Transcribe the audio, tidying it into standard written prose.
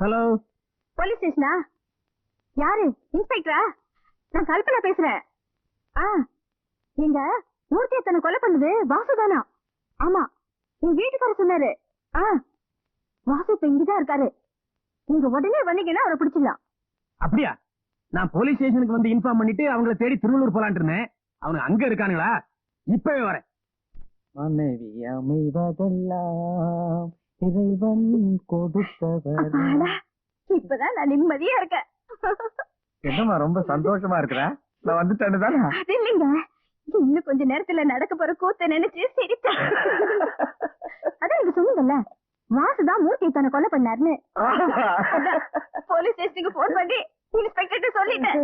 Hello, police ஸ்டேஷனா? யாரு? இன்ஸ்பெக்டரா? நான் கல்பனா பேசுறேன். எங்க மூர்த்தியை தன்னை கொலை பண்ணது வாசுதானா? ஆமா, என் வீட்டுக்கார சொன்னாரு. வாசு இப்ப இங்கதான் இருக்காரு. நீங்க உடனே வந்தீங்கன்னா அவரை பிடிச்சிடலாம். அப்படியா? நான் போலீஸ் ஸ்டேஷனுக்கு வந்து இன்ஃபார்ம் பண்ணிட்டு அவங்கள தேடி திருவள்ளூர் போலான் இருந்தேன். அவனுக்கு அங்க இருக்கானுங்களா? இப்பவே வரேன். மனைவி அமைவதெல்லாம் இறைவன் கொடுத்தவர். இப்பதான் நான் நிம்மதியா இருக்கேன். என்னம்மா ரொம்ப சந்தோஷமா இருக்கிற? நான் வந்துட்டேன்னு தானே? அது இல்லைங்க, இன்னும் கொஞ்ச நேரத்துல நடக்க போற கூத்த நினைச்சு சிரிச்சேன். அதான் நீங்க சொன்னீங்கல்ல, வாசுதான் மூர்த்தியை தன்னை கொலை பண்ணாருன்னு. போலீஸ் ஸ்டேஷனுக்கு போன் பண்ணி இன்ஸ்பெக்டர் சொல்லிட்டேன்.